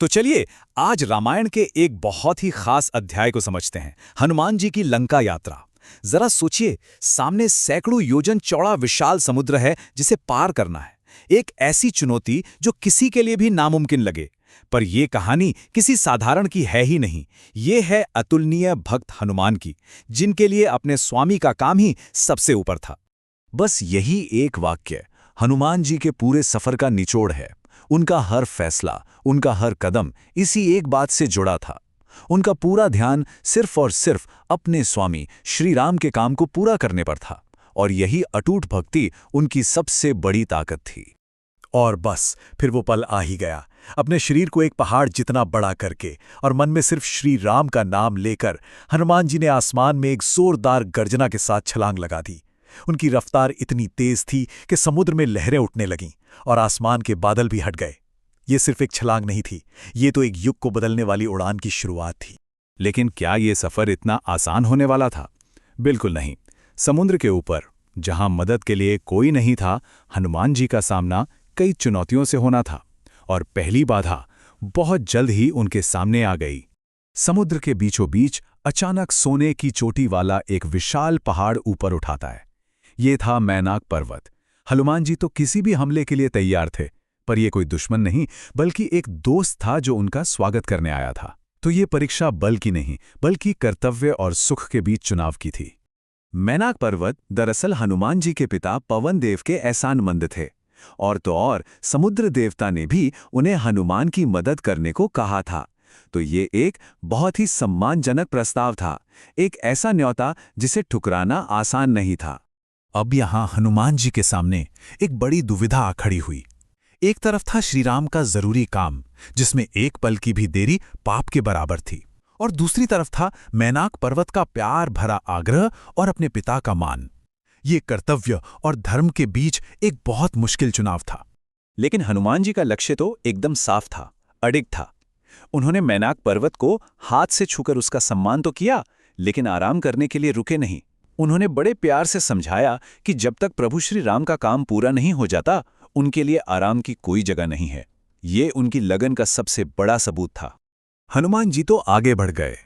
तो चलिए आज रामायण के एक बहुत ही खास अध्याय को समझते हैं, हनुमान जी की लंका यात्रा। जरा सोचिए, सामने सैकड़ों योजन चौड़ा विशाल समुद्र है जिसे पार करना है। एक ऐसी चुनौती जो किसी के लिए भी नामुमकिन लगे। पर यह कहानी किसी साधारण की है ही नहीं, ये है अतुलनीय भक्त हनुमान की, जिनके लिए अपने स्वामी का काम ही सबसे ऊपर था। बस यही एक वाक्य हनुमान जी के पूरे सफर का निचोड़ है। उनका हर फैसला, उनका हर कदम इसी एक बात से जुड़ा था। उनका पूरा ध्यान सिर्फ और सिर्फ अपने स्वामी श्री राम के काम को पूरा करने पर था, और यही अटूट भक्ति उनकी सबसे बड़ी ताकत थी। और बस फिर वो पल आ ही गया। अपने शरीर को एक पहाड़ जितना बड़ा करके और मन में सिर्फ श्री राम का नाम लेकर हनुमान जी ने आसमान में एक जोरदार गर्जना के साथ छलांग लगा दी। उनकी रफ्तार इतनी तेज थी कि समुद्र में लहरें उठने लगीं और आसमान के बादल भी हट गए। ये सिर्फ एक छलांग नहीं थी, ये तो एक युग को बदलने वाली उड़ान की शुरुआत थी। लेकिन क्या ये सफर इतना आसान होने वाला था? बिल्कुल नहीं। समुद्र के ऊपर, जहां मदद के लिए कोई नहीं था, हनुमान जी का सामना कई चुनौतियों से होना था। और पहली बाधा बहुत जल्द ही उनके सामने आ गई। समुद्र के बीचों बीच अचानक सोने की चोटी वाला एक विशाल पहाड़ ऊपर उठाता है। ये था मैनाक पर्वत। हनुमान जी तो किसी भी हमले के लिए तैयार थे, पर यह कोई दुश्मन नहीं बल्कि एक दोस्त था जो उनका स्वागत करने आया था। तो ये परीक्षा बल की नहीं बल्कि कर्तव्य और सुख के बीच चुनाव की थी। मैनाक पर्वत दरअसल हनुमान जी के पिता पवन देव के एहसानमंद थे, और तो और समुद्र देवता ने भी उन्हें हनुमान की मदद करने को कहा था। तो ये एक बहुत ही सम्मानजनक प्रस्ताव था, एक ऐसा न्योता जिसे ठुकराना आसान नहीं था। अब यहां हनुमान जी के सामने एक बड़ी दुविधा आ खड़ी हुई। एक तरफ था श्रीराम का जरूरी काम, जिसमें एक पल की भी देरी पाप के बराबर थी, और दूसरी तरफ था मैनाक पर्वत का प्यार भरा आग्रह और अपने पिता का मान। ये कर्तव्य और धर्म के बीच एक बहुत मुश्किल चुनाव था। लेकिन हनुमान जी का लक्ष्य तो एकदम साफ था, अडिग था। उन्होंने मैनाक पर्वत को हाथ से छूकर उसका सम्मान तो किया, लेकिन आराम करने के लिए रुके नहीं। उन्होंने बड़े प्यार से समझाया कि जब तक प्रभु श्री राम का काम पूरा नहीं हो जाता, उनके लिए आराम की कोई जगह नहीं है। ये उनकी लगन का सबसे बड़ा सबूत था। हनुमान जी तो आगे बढ़ गए,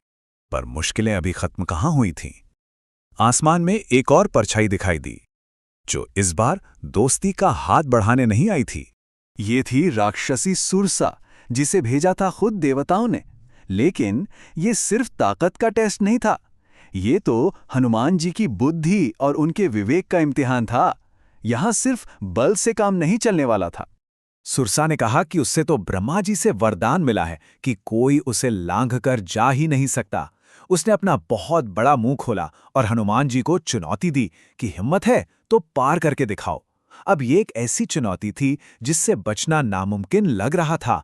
पर मुश्किलें अभी खत्म कहाँ हुई थीं। आसमान में एक और परछाई दिखाई दी, जो इस बार दोस्ती का हाथ बढ़ाने नहीं आई थी। ये थी राक्षसी सुरसा, जिसे भेजा था खुद देवताओं ने। लेकिन ये सिर्फ ताकत का टेस्ट नहीं था, ये तो हनुमान जी की बुद्धि और उनके विवेक का इम्तिहान था। यहां सिर्फ बल से काम नहीं चलने वाला था। सुरसा ने कहा कि उससे तो ब्रह्मा जी से वरदान मिला है कि कोई उसे लांघ कर जा ही नहीं सकता। उसने अपना बहुत बड़ा मुंह खोला और हनुमान जी को चुनौती दी कि हिम्मत है तो पार करके दिखाओ। अब ये एक ऐसी चुनौती थी जिससे बचना नामुमकिन लग रहा था।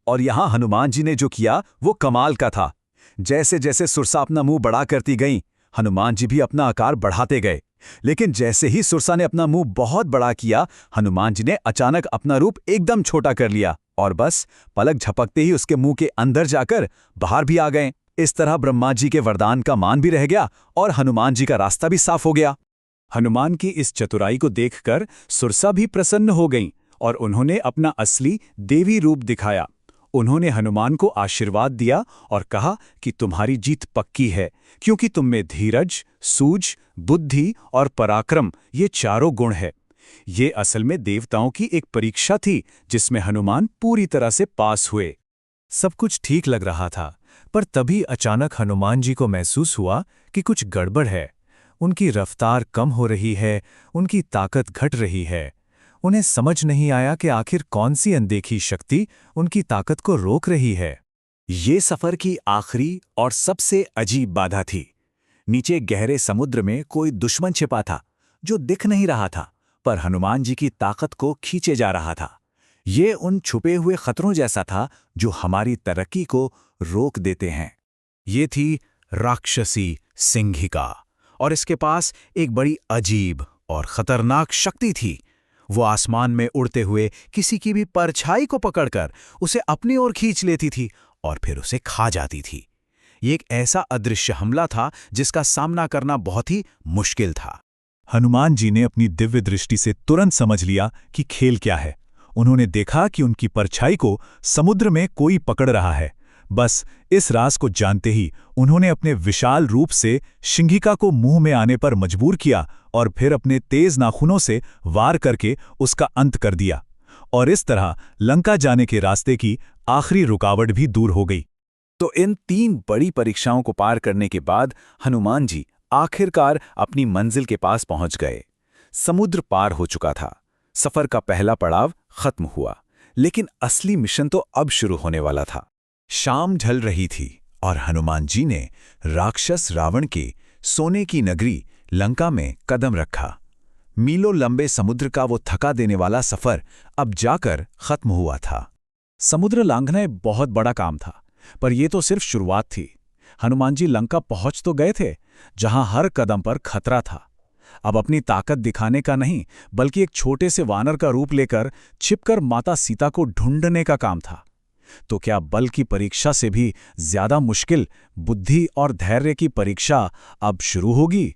और यहां हनुमान जी ने जो किया वो कमाल का था। जैसे जैसे सुरसा अपना मुंह बड़ा करती गई, हनुमान जी भी अपना आकार बढ़ाते गए। लेकिन जैसे ही सुरसा ने अपना मुंह बहुत बड़ा किया, हनुमान जी ने अचानक अपना रूप एकदम छोटा कर लिया और बस पलक झपकते ही उसके मुंह के अंदर जाकर बाहर भी आ गए। इस तरह ब्रह्मा जी के वरदान का मान भी रह गया और हनुमान जी का रास्ता भी साफ हो गया। हनुमान की इस चतुराई को देखकर सुरसा भी प्रसन्न हो गईं और उन्होंने अपना असली देवी रूप दिखाया। उन्होंने हनुमान को आशीर्वाद दिया और कहा कि तुम्हारी जीत पक्की है, क्योंकि तुम में धीरज, सूझ, बुद्धि और पराक्रम ये चारों गुण है। ये असल में देवताओं की एक परीक्षा थी, जिसमें हनुमान पूरी तरह से पास हुए। सब कुछ ठीक लग रहा था, पर तभी अचानक हनुमान जी को महसूस हुआ कि कुछ गड़बड़ है। उनकी रफ्तार कम हो रही है, उनकी ताकत घट रही है। उन्हें समझ नहीं आया कि आखिर कौन सी अनदेखी शक्ति उनकी ताकत को रोक रही है। ये सफर की आखिरी और सबसे अजीब बाधा थी। नीचे गहरे समुद्र में कोई दुश्मन छिपा था, जो दिख नहीं रहा था, पर हनुमान जी की ताकत को खींचे जा रहा था। ये उन छुपे हुए खतरों जैसा था जो हमारी तरक्की को रोक देते हैं। ये थी राक्षसी सिंहिका, और इसके पास एक बड़ी अजीब और खतरनाक शक्ति थी। वो आसमान में उड़ते हुए किसी की भी परछाई को पकड़कर उसे अपनी ओर खींच लेती थी और फिर उसे खा जाती थी। ये एक ऐसा अदृश्य हमला था जिसका सामना करना बहुत ही मुश्किल था। हनुमान जी ने अपनी दिव्य दृष्टि से तुरंत समझ लिया कि खेल क्या है। उन्होंने देखा कि उनकी परछाई को समुद्र में कोई पकड़ रहा है। बस इस राज को जानते ही उन्होंने अपने विशाल रूप से शिंगिका को मुंह में आने पर मजबूर किया और फिर अपने तेज नाखूनों से वार करके उसका अंत कर दिया। और इस तरह लंका जाने के रास्ते की आखिरी रुकावट भी दूर हो गई। तो इन 3 बड़ी परीक्षाओं को पार करने के बाद हनुमान जी आखिरकार अपनी मंजिल के पास पहुंच गए। समुद्र पार हो चुका था, सफर का पहला पड़ाव खत्म हुआ, लेकिन असली मिशन तो अब शुरू होने वाला था। शाम ढल रही थी और हनुमान जी ने राक्षस रावण के सोने की नगरी लंका में कदम रखा। मीलों लंबे समुद्र का वो थका देने वाला सफर अब जाकर खत्म हुआ था। समुद्र लांघना एक बहुत बड़ा काम था, पर यह तो सिर्फ शुरुआत थी। हनुमान जी लंका पहुंच तो गए थे, जहां हर कदम पर खतरा था। अब अपनी ताकत दिखाने का नहीं, बल्कि एक छोटे से वानर का रूप लेकर छिपकर माता सीता को ढूंढने का काम था। तो क्या बल की परीक्षा से भी ज्यादा मुश्किल बुद्धि और धैर्य की परीक्षा अब शुरू होगी?